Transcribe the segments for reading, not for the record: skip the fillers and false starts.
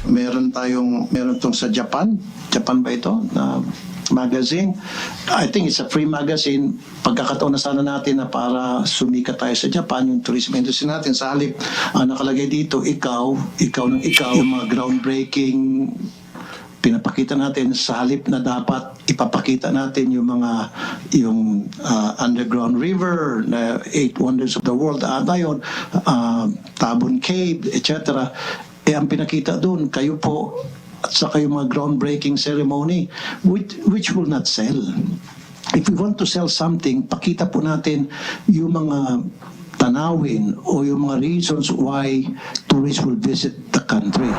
meron tong sa Japan. Japan ba ito? Na magazine. I think it's a free magazine. Pagkakataon na sana natin na para sumikat tayo sa Japan, yung tourism industry natin. Sa halip, nakalagay dito, ikaw, yung mga groundbreaking pinapakita natin sa halip na dapat ipapakita natin yung underground river, na 8 wonders of the world, yun, Tabon Cave, etc. Ang pinakita doon, kayo po at saka yung mga groundbreaking ceremony which will not sell. If we want to sell something, pakita po natin yung mga tanawin o yung mga reasons why tourists will visit the country.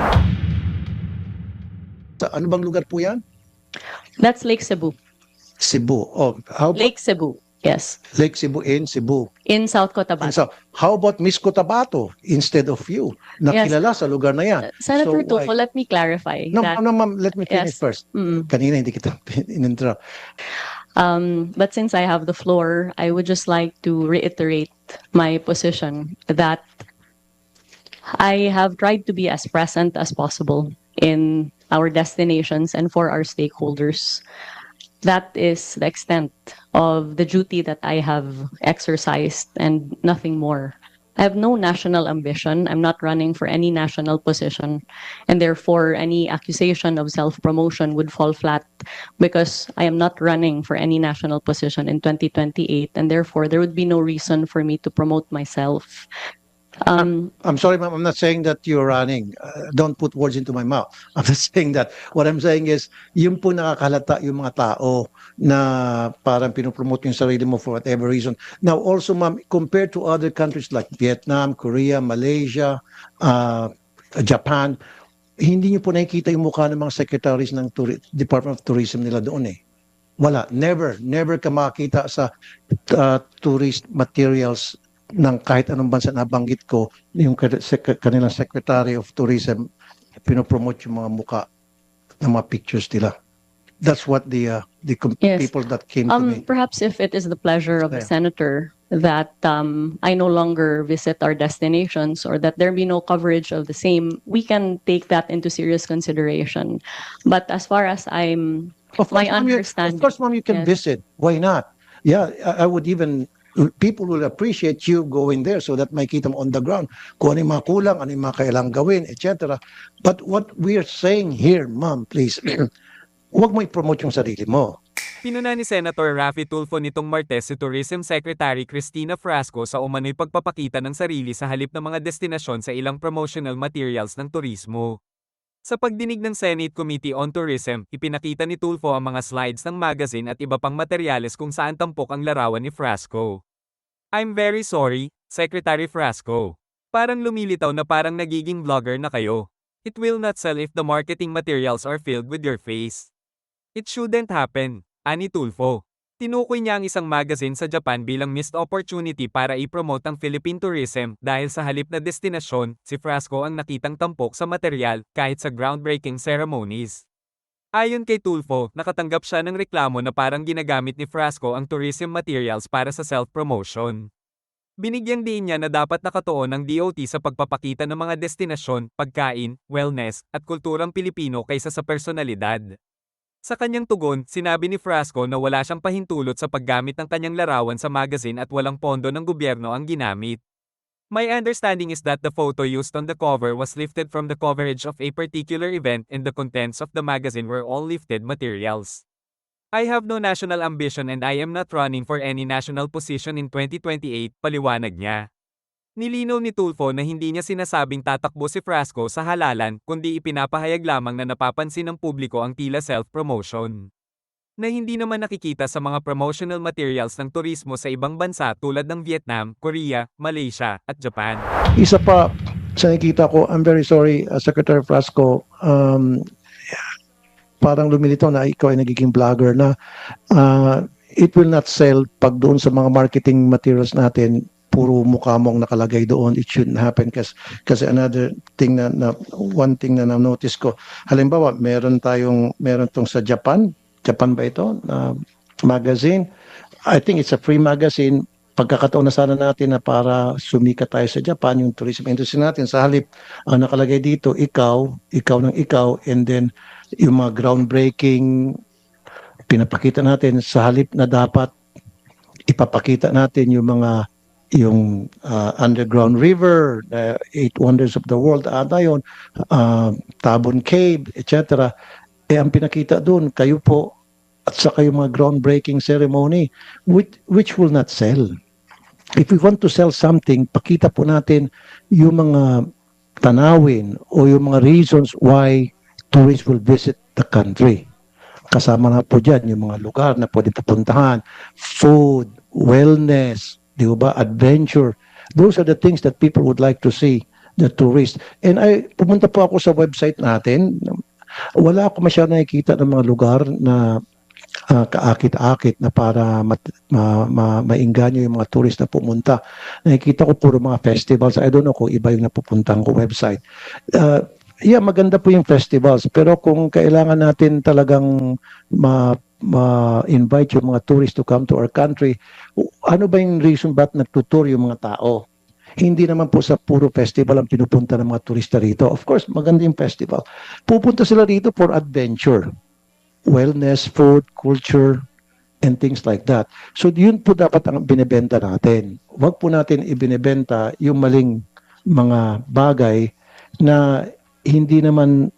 Ano bang lugar po yan? That's Lake Cebu. Cebu. Oh, how about Lake Cebu, yes. Lake Cebu in Cebu? In South Cotabato. So, how about Miss Cotabato instead of you? Nakilala sa lugar na yan. Senator So, Tulfo, let me clarify. No, that, ma'am, let me finish Yes. first. Kanina hindi kita in-interrupt. But since I have the floor, I would just like to reiterate my position that I have tried to be as present as possible in our destinations and for our stakeholders. That is the extent of the duty that I have exercised and nothing more. I have no national ambition. I'm not running for any national position. And therefore, any accusation of self-promotion would fall flat because I am not running for any national position in 2028. And therefore, there would be no reason for me to promote myself. I'm sorry, ma'am. I'm not saying that you're running. Don't put words into my mouth. I'm just saying that. What I'm saying is, yung po nakakalata yung mga tao na parang pinopromote yung sarili mo for whatever reason. Now, also, ma'am, compared to other countries like Vietnam, Korea, Malaysia, Japan, hindi niyo po nakikita yung mukha ng mga secretaries ng Department of Tourism nila doon eh. Wala. Never ka makita sa tourist materials ng kahit anong bansa na banggit ko, yung kanilang Secretary of Tourism, pinopromote yung mga muka ng mga pictures nila. That's what the Yes. people that came to me. Perhaps if it is the pleasure of the Yeah. senator that I no longer visit our destinations or that there be no coverage of the same, we can take that into serious consideration. But as far as I'm, my Ma'am, understanding, of course, ma'am, you can Yes. visit. Why not? Yeah, I would even, people will appreciate you going there so that makita mo on the ground kung ano yung mga kulang, ano yung mga kailangang gawin, etc. But what we are saying here, ma'am, please, huwag mo i-promote yung sarili mo. Pinuna ni Senator Raffy Tulfo nitong Martes si Tourism Secretary Cristina Frasco sa umano'y pagpapakita ng sarili sa halip ng mga destinasyon sa ilang promotional materials ng turismo. Sa pagdinig ng Senate Committee on Tourism, ipinakita ni Tulfo ang mga slides ng magazine at iba pang materyales kung saan tampok ang larawan ni Frasco. I'm very sorry, Secretary Frasco. Parang lumilitaw na parang nagiging vlogger na kayo. It will not sell if the marketing materials are filled with your face. It shouldn't happen, ani Tulfo. Tinukoy niya ang isang magazine sa Japan bilang missed opportunity para i-promote ang Philippine tourism dahil sa halip na destinasyon, si Frasco ang nakitang tampok sa material kahit sa groundbreaking ceremonies. Ayon kay Tulfo, nakatanggap siya ng reklamo na parang ginagamit ni Frasco ang tourism materials para sa self-promotion. Binigyang diin niya na dapat nakatuon ang DOT sa pagpapakita ng mga destinasyon, pagkain, wellness, at kulturang Pilipino kaysa sa personalidad. Sa kanyang tugon, sinabi ni Frasco na wala siyang pahintulot sa paggamit ng kanyang larawan sa magazine at walang pondo ng gobyerno ang ginamit. My understanding is that the photo used on the cover was lifted from the coverage of a particular event and the contents of the magazine were all lifted materials. I have no national ambition and I am not running for any national position in 2028, paliwanag niya. Nilinaw ni Tulfo na hindi niya sinasabing tatakbo si Frasco sa halalan, kundi ipinapahayag lamang na napapansin ng publiko ang tila self-promotion. Na hindi naman nakikita sa mga promotional materials ng turismo sa ibang bansa tulad ng Vietnam, Korea, Malaysia, at Japan. Isa pa sa nakikita ko, I'm very sorry, Secretary Frasco, parang lumilitaw na ikaw ay nagiging vlogger na it will not sell pag doon sa mga marketing materials natin puro mukha mong nakalagay doon. It shouldn't happen kasi another thing one thing na na-notice ko, halimbawa meron tong sa Japan ba ito na magazine. I think it's a free magazine. pagkakataon na sana natin na para sumikat tayo sa Japan, yung tourism industry natin. Sa halip, ang nakalagay dito, ikaw, and then yung mga groundbreaking pinapakita natin sa halip na dapat ipapakita natin yung underground river, the eight wonders of the world, yun, Tabon Cave, etc. Ang pinakita doon, kayo po at saka yung mga groundbreaking ceremony, which will not sell. If we want to sell something, pakita po natin yung mga tanawin o yung mga reasons why tourists will visit the country. Kasama na po dyan yung mga lugar na pwede papuntahan, food, wellness, di ba, adventure. Those are the things that people would like to see, the tourists. And pumunta po ako sa website natin, wala ako masyadong nakikita ng mga lugar na kaakit-akit na para mainganyo yung mga tourist na pumunta. Nakikita ko puro mga festivals. I don't know kung iba yung napupuntahan ko website. Maganda po yung festivals. Pero kung kailangan natin talagang ma-invite yung mga tourists to come to our country, ano ba yung reason ba't nagtutur yung mga tao? Hindi naman po sa puro festival ang pinupunta ng mga turista rito. Of course, maganda yung festival. Pupunta sila rito for adventure, wellness, food, culture, and things like that. So yun po dapat ang binibenta natin. Huwag po natin ibinibenta yung maling mga bagay na hindi naman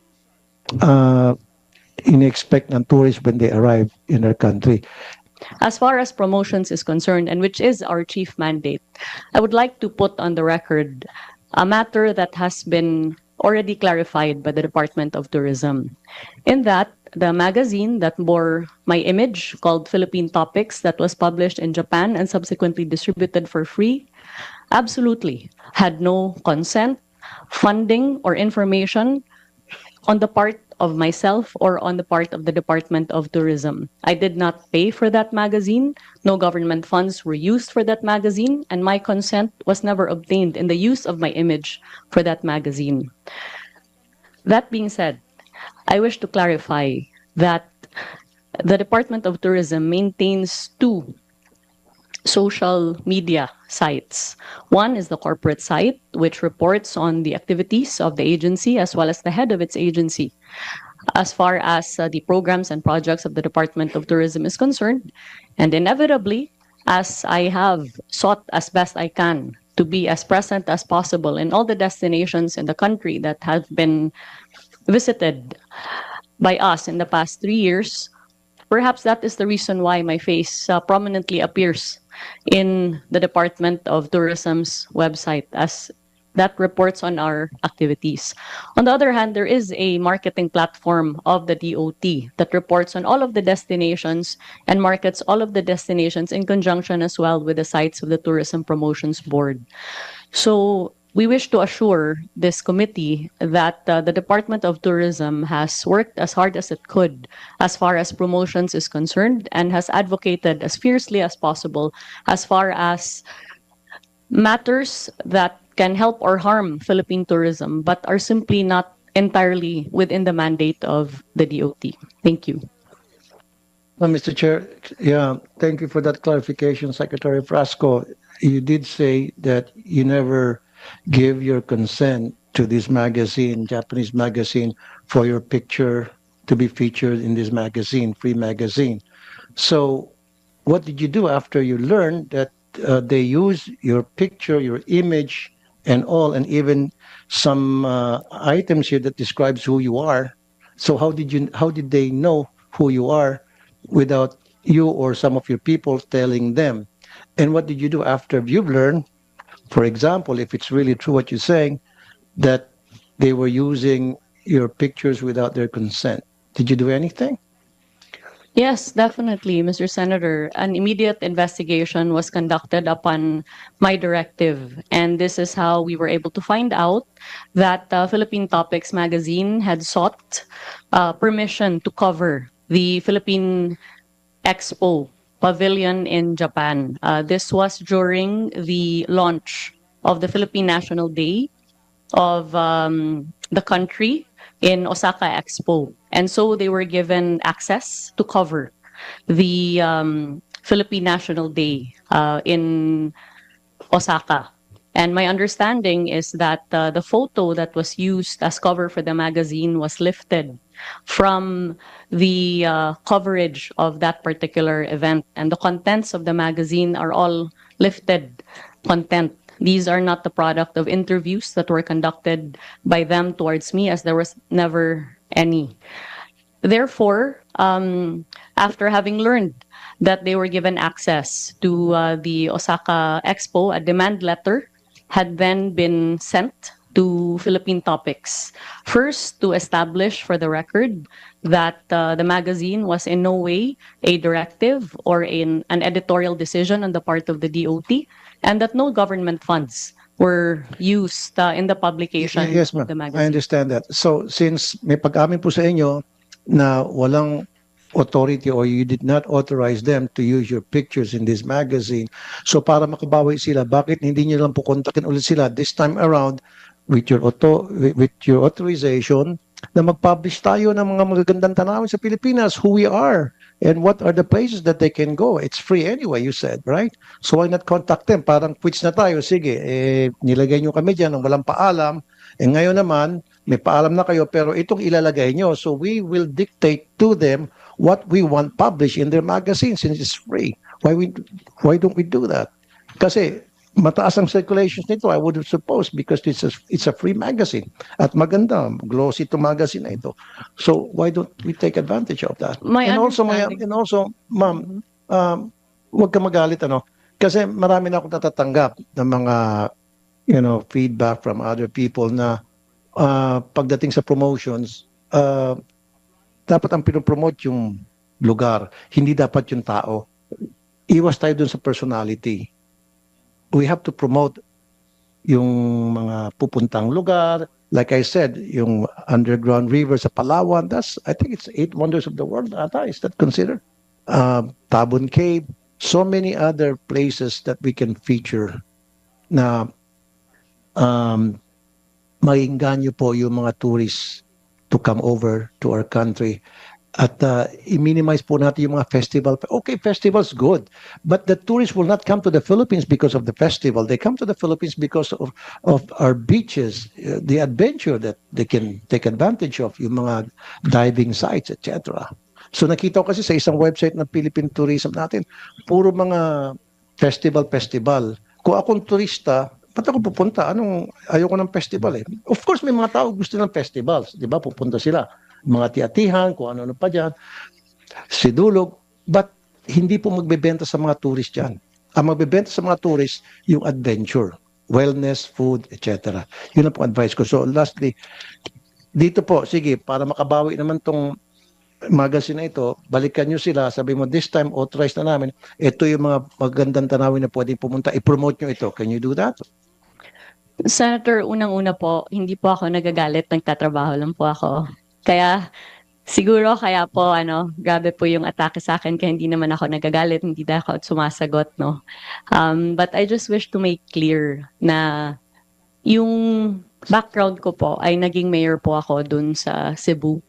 in-expect ng tourists when they arrive in our country. As far as promotions is concerned, and which is our chief mandate, I would like to put on the record a matter that has been already clarified by the Department of Tourism. In that, the magazine that bore my image, called Philippine Topics, that was published in Japan and subsequently distributed for free, absolutely had no consent, funding, or information on the part of myself or on the part of the Department of Tourism. I did not pay for that magazine. No government funds were used for that magazine, and my consent was never obtained in the use of my image for that magazine. That being said, I wish to clarify that the Department of Tourism maintains two social media sites. One is the corporate site, which reports on the activities of the agency as well as the head of its agency. As far as the programs and projects of the Department of Tourism is concerned, and inevitably, as I have sought as best I can to be as present as possible in all the destinations in the country that have been visited by us in the past 3 years, perhaps that is the reason why my face prominently appears in the Department of Tourism's website, as that reports on our activities. On the other hand, there is a marketing platform of the DOT that reports on all of the destinations and markets all of the destinations in conjunction as well with the sites of the Tourism Promotions Board. So we wish to assure this committee that the Department of Tourism has worked as hard as it could as far as promotions is concerned and has advocated as fiercely as possible as far as matters that can help or harm Philippine tourism but are simply not entirely within the mandate of the DOT. Thank you. Mr. Chair, thank you for that clarification, Secretary Frasco. You did say that you never give your consent to this magazine, Japanese magazine, for your picture to be featured in this magazine, free magazine. So what did you do after you learned that they use your picture, your image, and all, and even some items here that describes who you are? So how did they know who you are without you or some of your people telling them? And what did you do after you've learned? For example, if it's really true what you're saying, that they were using your pictures without their consent, did you do anything? Yes, definitely, Mr. Senator. An immediate investigation was conducted upon my directive, and this is how we were able to find out that Philippine Topics magazine had sought permission to cover the Philippine Expo Pavilion in Japan. This was during the launch of the Philippine National Day of the country in Osaka Expo. And so they were given access to cover the Philippine National Day in Osaka. And my understanding is that the photo that was used as cover for the magazine was lifted from the coverage of that particular event. And the contents of the magazine are all lifted content. These are not the product of interviews that were conducted by them towards me, as there was never any. Therefore, after having learned that they were given access to the Osaka Expo, a demand letter had then been sent to Philippine Topics. First, to establish for the record that the magazine was in no way a directive or an editorial decision on the part of the DOT, and that no government funds were used in the publication Yes, of ma'am. the I magazine. understand that. So, since may pag-amin po sa inyo na walang authority or you did not authorize them to use your pictures in this magazine, so para makabawi sila, bakit hindi niyo lang po kontakin ulit sila this time around with your authorization na mag-publish tayo ng mga magagandang tanawin sa Pilipinas, who we are, and what are the places that they can go. It's free anyway, you said, right? So why not contact them? Parang quits na tayo. Sige, nilagay nyo kami dyan ng walang paalam. Ngayon naman, may paalam na kayo, pero itong ilalagay nyo. So we will dictate to them what we want published in their magazine since it's free. Why don't we do that? Kasi mataas ang circulations nito, I would suppose, because it's a free magazine. At maganda, glossy to magazine na ito. So why don't we take advantage of that? My and also, understanding- ma'am, huwag ka magalit, ano? Kasi marami na akong natatanggap ng mga, feedback from other people na pagdating sa promotions, dapat ang pinopromote yung lugar, hindi dapat yung tao. Iwas tayo dun sa personality. We have to promote yung mga pupuntang lugar. Like I said, yung underground river sa Palawan, I think it's 8 wonders of the world. Is that considered? Tabon Cave, so many other places that we can feature na maingganyo po yung mga tourists to come over to our country. At i-minimize po natin yung mga festival. Okay, festival's good. But the tourists will not come to the Philippines because of the festival. They come to the Philippines because of our beaches, the adventure that they can take advantage of, yung mga diving sites, etc. So nakita ko kasi sa isang website ng Philippine Tourism natin, puro mga festival. Kung akong turista, ba't ako pupunta? Ayoko ng festival eh. Of course, may mga tao gusto ng festivals. Di ba? Pupunta sila. Mga tiatihan, kung ano-ano pa dyan. Sidulog. But hindi po magbebenta sa mga tourist dyan. Ang magbebenta sa mga tourist, yung adventure, wellness, food, etc. Yun ang po advice ko. So lastly, dito po, sige, para makabawi naman tong magazine na ito, balikan nyo sila, sabi mo, this time authorized na namin, ito yung mga magandang tanawin na pwedeng pumunta, i-promote nyo ito. Can you do that? Senator, unang-una po, hindi po ako nagagalit, nagtatrabaho lang po ako. Kaya siguro po grabe po yung atake sa akin kaya hindi naman ako nagagalit, hindi na ako sumasagot, no. But I just wish to make clear na yung background ko po ay naging mayor po ako dun sa Cebu.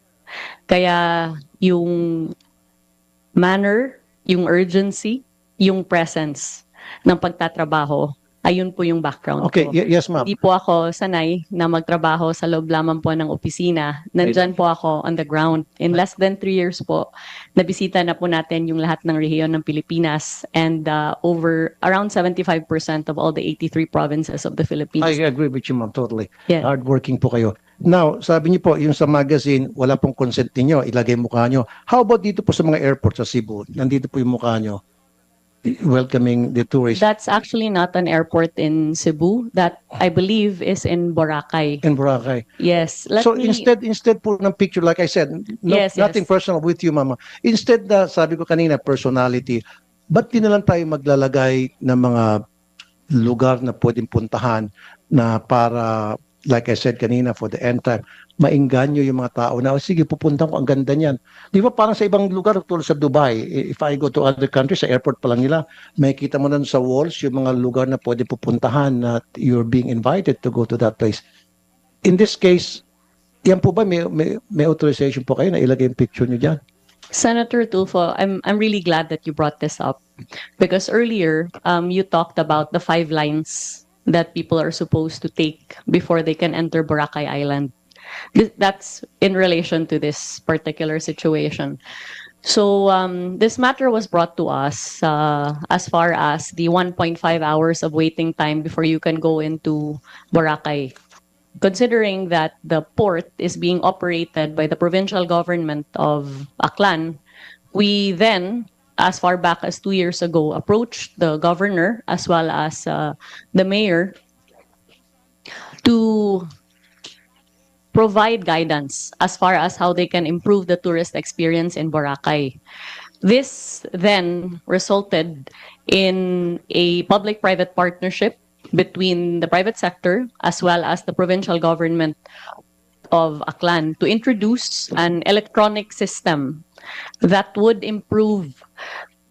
Kaya yung manner, yung urgency, yung presence ng pagtatrabaho, ayun po yung background Okay, ko. yes ma'am. Hindi po ako sanay na magtrabaho sa loob lamang po ng opisina. Nandyan po ako on the ground. In less than 3 years po, nabisita na po natin yung lahat ng rehiyon ng Pilipinas and around 75% of all the 83 provinces of the Philippines. I agree with you ma'am, totally. Yeah. Hardworking po kayo. Now, sabi niyo po, yung sa magazine, wala pong consent ninyo, ilagay mukha nyo. How about dito po sa mga airport sa Cebu? Nandito po yung mukha nyo, welcoming the tourists That's actually not an airport in Cebu. That, I believe, is in Boracay. in Boracay. Yes. So instead po ng picture, like I said, Yes, nothing yes. personal with you, mama. Instead, sabi ko kanina, personality, ba't di na lang tayo maglalagay ng mga lugar na pwedeng puntahan na para, like I said kanina, for the end time, maingganyo yung mga tao na, sige, pupunta ko, ang ganda niyan. Di ba parang sa ibang lugar, tulad sa Dubai, if I go to other countries, sa airport pa lang nila, makikita mo na sa walls yung mga lugar na pwede pupuntahan na you're being invited to go to that place. In this case, yan po ba, may authorization po kayo na ilagay yung picture nyo dyan? Senator Tulfo, I'm really glad that you brought this up because earlier you talked about the 5 lines that people are supposed to take before they can enter Boracay Island. That's in relation to this particular situation. So this matter was brought to us as far as the 1.5 hours of waiting time before you can go into Boracay. Considering that the port is being operated by the provincial government of Aklan, we then, as far back as 2 years ago, approached the governor as well as the mayor to provide guidance as far as how they can improve the tourist experience in Boracay. This then resulted in a public-private partnership between the private sector as well as the provincial government of Aklan to introduce an electronic system that would improve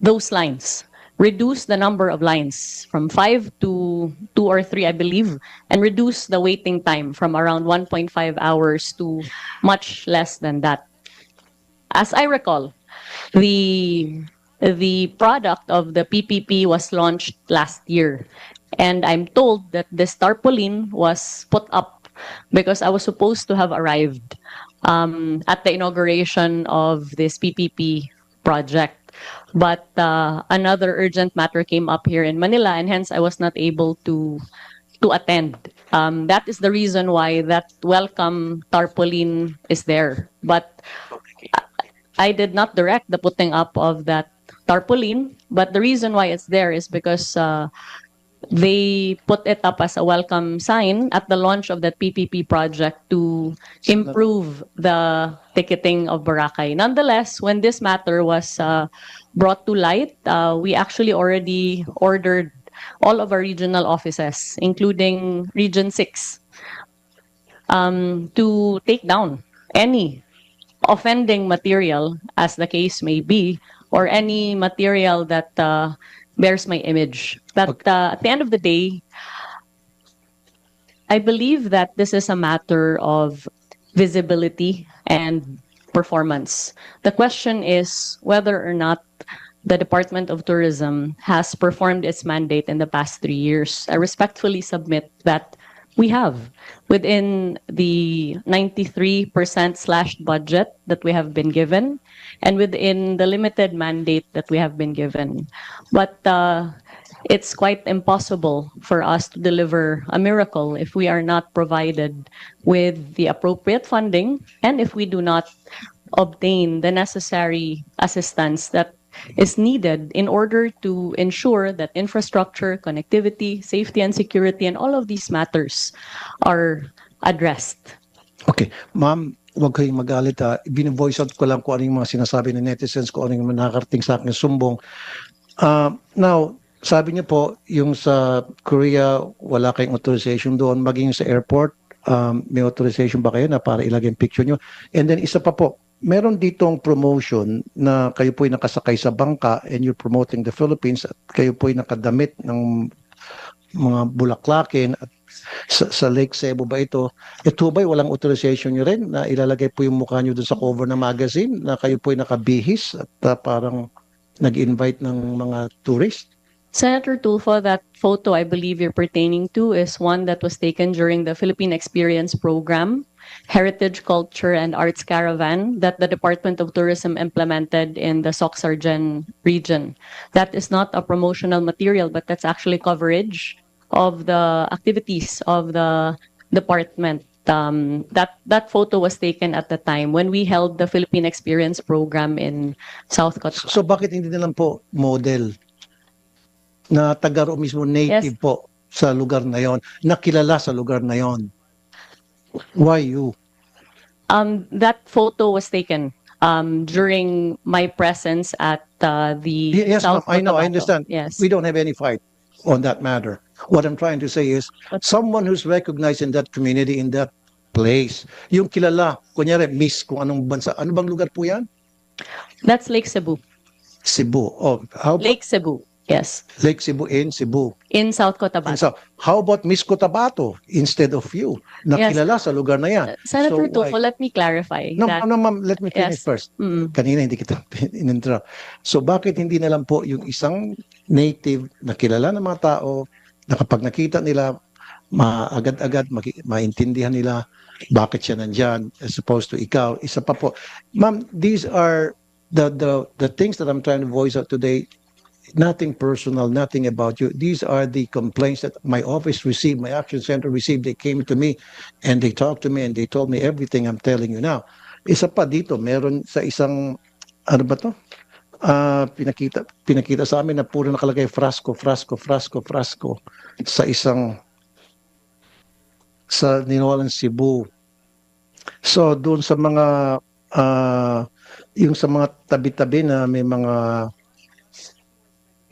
those lines, reduce the number of lines from 5 to 2 or 3, I believe, and reduce the waiting time from around 1.5 hours to much less than that. As I recall, the product of the PPP was launched last year, and I'm told that this tarpaulin was put up because I was supposed to have arrived at the inauguration of this PPP project. But another urgent matter came up here in Manila, and hence I was not able to attend. That is the reason why that welcome tarpaulin is there. But I did not direct the putting up of that tarpaulin, but the reason why it's there is because they put it up as a welcome sign at the launch of that PPP project to improve the ticketing of Boracay. Nonetheless, when this matter was brought to light, we actually already ordered all of our regional offices, including Region 6, to take down any offending material, as the case may be, or any material that bears my image. But at the end of the day, I believe that this is a matter of visibility and performance. The question is whether or not the Department of Tourism has performed its mandate in the past 3 years. I respectfully submit that we have, within the 93% slashed budget that we have been given, and within the limited mandate that we have been given. But it's quite impossible for us to deliver a miracle if we are not provided with the appropriate funding and if we do not obtain the necessary assistance that is needed in order to ensure that infrastructure, connectivity, safety and security, and all of these matters are addressed. Okay, ma'am, huwag kayong magalit ha. Bine-voice out ko lang kung ano yung mga sinasabi ng netizens, kung ano yung nakarating sa akin sumbong. Now, sabi niyo po, yung sa Korea, wala kayong authorization doon, maging sa airport, may authorization ba kayo na para ilagay yung picture niyo? And then isa pa po, meron ditong promotion na kayo po'y nakasakay sa bangka and you're promoting the Philippines at kayo po'y nakadamit ng mga bulaklakin at sa Lake Cebu ba ito? Ito ba'y walang authorization nyo rin na ilalagay po yung mukha nyo doon sa cover ng magazine na kayo po'y nakabihis at parang nag-invite ng mga tourist? Senator Tulfo, that photo I believe you're pertaining to is one that was taken during the Philippine Experience Program, Heritage, Culture, and Arts Caravan that the Department of Tourism implemented in the Soc-Sargen region. That is not a promotional material, but that's actually coverage of the activities of the department. That photo was taken at the time when we held the Philippine Experience Program in South Cotabato. So bakit hindi na lang po model na taga roon mismo, native Yes. po sa lugar na yon, nakilala sa lugar na yon? Why you? That photo was taken during my presence at the Yes, ma'am, South I know, I Cotabato. understand. Yes. We don't have any fight on that matter. What I'm trying to say is, someone who's recognized in that community, in that place, yung kilala, kunyari, miss kung anong bansa, ano bang lugar po yan? That's Lake Cebu. Cebu. Oh, how about Lake Cebu. Yes. Lake Cebu in Cebu. In South And Cotabato. so, how about Miss Cotabato instead of you? Nakilala sa lugar na yan. Senator So, why- Tulfo, let me clarify No, that. no, ma'am, let me finish Yes. first. Mm. Kanina hindi kita in-interrupt. So bakit hindi na lang po yung isang native na kilala ng mga tao na kapag nakita nila, agad-agad maintindihan nila bakit siya nandyan as opposed to ikaw. Isa pa po. Ma'am, these are the things that I'm trying to voice out today. Nothing personal, nothing about you. These are the complaints that my office received, my action center received. They came to me and they talked to me and they told me everything I'm telling you now. Isa pa dito, meron sa isang, ano ba to? Pinakita sa amin na puro nakalagay frasco sa isang, sa Ninolan, Cebu. So, doon sa mga, yung sa mga tabi-tabi na may mga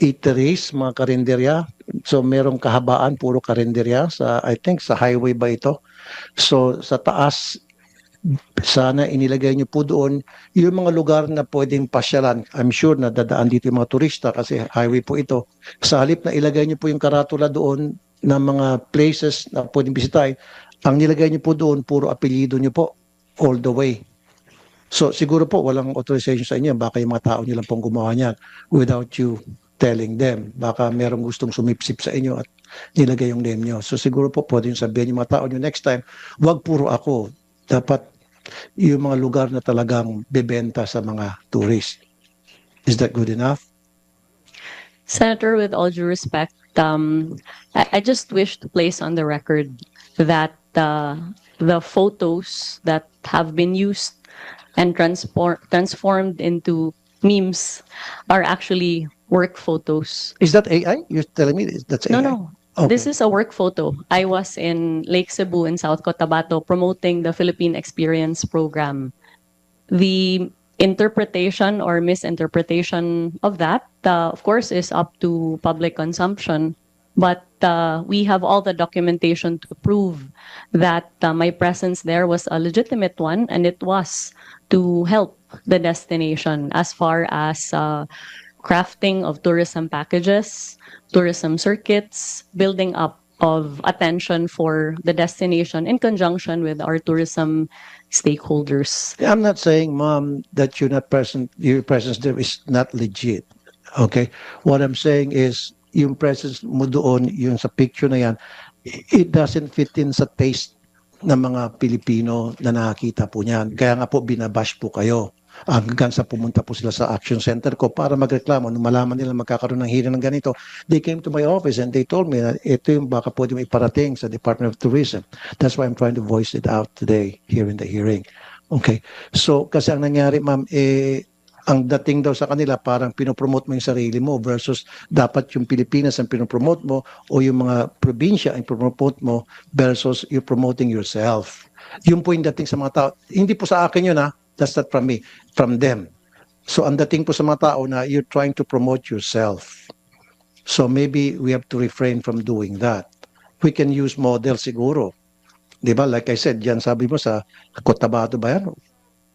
eateries, mga karinderya. So merong kahabaan, puro karinderya sa, I think sa highway ba ito? So sa taas, sana inilagay niyo po doon yung mga lugar na pwedeng pasyalan. I'm sure na dadaan dito yung mga turista kasi highway po ito. Sa halip na ilagay niyo po yung karatula doon ng mga places na pwedeng bisitahin, ang nilagay niyo po doon, puro apelyido niyo po all the way. So siguro po walang authorization sa inyo, baka yung mga tao niyo lang pong gumawa niyan without you telling them. Baka merong gustong sumipsip sa inyo at nilagay yung name nyo. So siguro po pwede yung sabihin yung mga tao nyo next time, wag puro ako. Dapat yung mga lugar na talagang bebenta sa mga tourist. Is that good enough? Senator, with all due respect, I just wish to place on the record that the photos that have been used and transformed into memes are actually work photos. Is that AI? You're telling me that's AI? No. Okay. This is a work photo. I was in Lake Cebu in South Cotabato promoting the Philippine Experience Program. The interpretation or misinterpretation of that, of course, is up to public consumption. But we have all the documentation to prove that my presence there was a legitimate one, and it was to help the destination as far as crafting of tourism packages, tourism circuits, building up of attention for the destination in conjunction with our tourism stakeholders. I'm not saying, Mom, that you're not present, your presence there is not legit. Okay? What I'm saying is, yung presence mo doon, yung sa picture na yan, it doesn't fit in sa taste ng mga Pilipino na nakakita po niyan. Kaya nga po, binabash po kayo. Hanggang sa pumunta po sila sa action center ko para magreklamo. Nung malaman nila magkakaroon ng hearing ng ganito, they came to my office and they told me na ito yung baka pwede mo iparating sa Department of Tourism. That's why I'm trying to voice it out today here in the hearing. Okay. So, kasi ang nangyari, ma'am, ang dating daw sa kanila, parang pinopromote mo yung sarili mo versus dapat yung Pilipinas ang pinopromote mo o yung mga probinsya ang pinopromote mo versus you promoting yourself. Yun po yung dating sa mga tao. Hindi po sa akin yun, ha? That's not from me, from them. So ang dating po sa mga tao na you're trying to promote yourself. So maybe we have to refrain from doing that. We can use model siguro. Diba? Like I said, yan sabi mo sa Cotabato ba yan?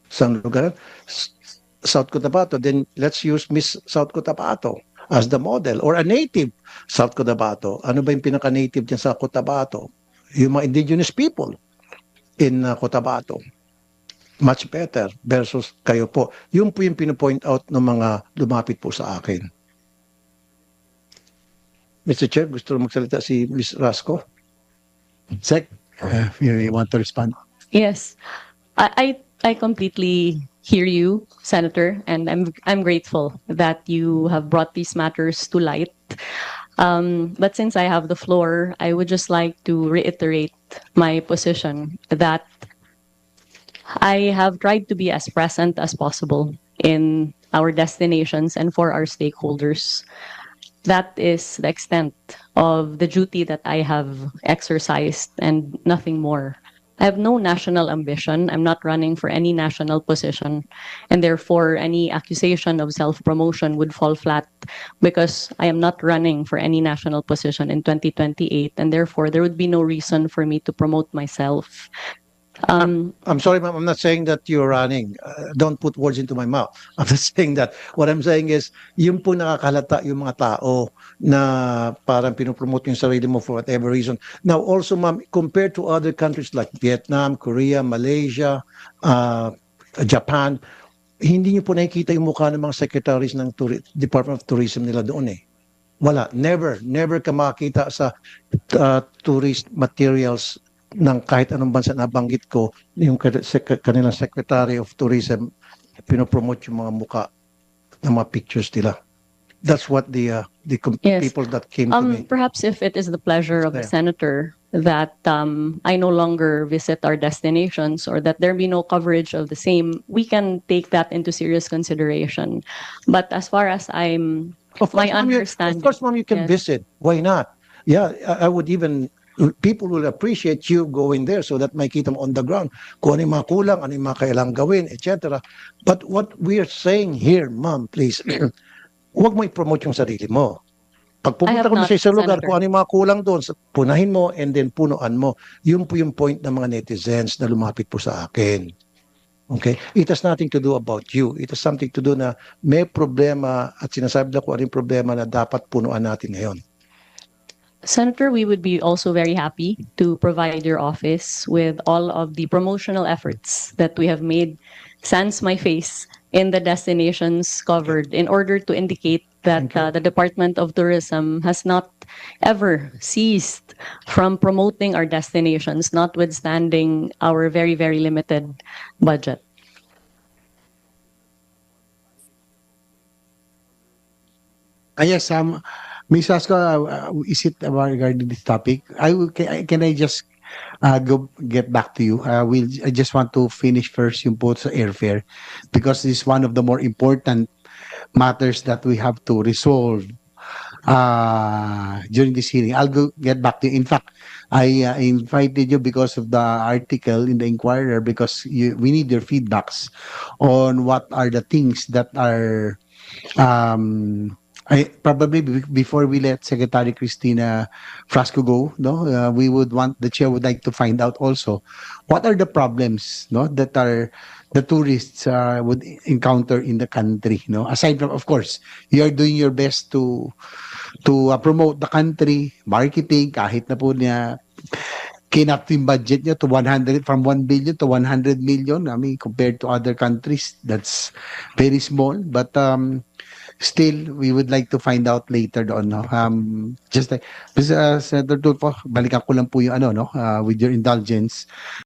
Saan lugar? South Cotabato. Then let's use Miss South Cotabato as the model or a native South Cotabato. Ano ba yung pinaka-native dyan sa Cotabato? Yung mga indigenous people in Cotabato. Much better versus kayo po. Yun po yung pinopoint out ng mga lumapit po sa akin. Mr. Chair, gusto mo magsalita si Ms. Rasco? Sec, you want to respond? Yes, I completely hear you, Senator, and I'm grateful that you have brought these matters to light. But since I have the floor, I would just like to reiterate my position that I have tried to be as present as possible in our destinations and for our stakeholders. That is the extent of the duty that I have exercised and nothing more. I have no national ambition. I'm not running for any national position. And therefore, any accusation of self-promotion would fall flat because I am not running for any national position in 2028. And therefore, there would be no reason for me to promote myself. I'm sorry, ma'am. I'm not saying that you're running. Don't put words into my mouth. I'm not saying that. What I'm saying is, yung po nakakalata yung mga tao na parang pinopromote yung sarili mo for whatever reason. Now, also, ma'am, compared to other countries like Vietnam, Korea, Malaysia, Japan, hindi niyo po nakikita yung mukha ng mga secretaries ng Department of Tourism nila doon eh. Wala. Never ka makakita sa tourist materials ng kahit anong bansa na banggit ko, yung kanilang Secretary of Tourism, pinopromote yung mga muka ng mga pictures nila. That's what the Yes. people that came to me. Perhaps if it is the pleasure of the Yeah. senator that I no longer visit our destinations or that there be no coverage of the same, we can take that into serious consideration. But as far as I'm, Of my course, ma'am, understanding. of course, ma'am, you can Yes. visit. Why not? Yeah, I would even, people will appreciate you going there so that makita mo on the ground kung ano yung mga kulang, ano yung mga kailangang gawin, etc. But what we are saying here, ma'am, please, huwag mo i-promote yung sarili mo. Pag I pumunta have ko na not, sa lugar, Senator. kung ano yung mga kulang doon, punahin mo and then punuan mo. Yun po yung point ng mga netizens na lumapit po sa akin. Okay? It has nothing to do about you. It has something to do na may problema at sinasabi na kung ano yung problema na dapat punuan natin ngayon. Senator, we would be also very happy to provide your office with all of the promotional efforts that we have made sans my face in the destinations covered in order to indicate that the Department of Tourism has not ever ceased from promoting our destinations, notwithstanding our very, very limited budget. Yes, Ms. Vasco, is it about regarding this topic? Can I just go get back to you? I just want to finish first yung po sa airfare because this is one of the more important matters that we have to resolve during this hearing. I'll go get back to you. In fact, I invited you because of the article in the Inquirer because we need your feedbacks on what are the things that are probably before we let Secretary Cristina Frasco go, no, the chair would like to find out also what are the problems, no, that are the tourists would encounter in the country, no. Aside from, of course, you are doing your best to promote the country, marketing, kahit na po niya kinap yung budget niya to 100 from 1 billion to 100 million. I mean, compared to other countries, that's very small, but still, we would like to find out later doon, no? Just like, Senator Tulfo, balikan ko lang po yung ano, no? With your indulgence.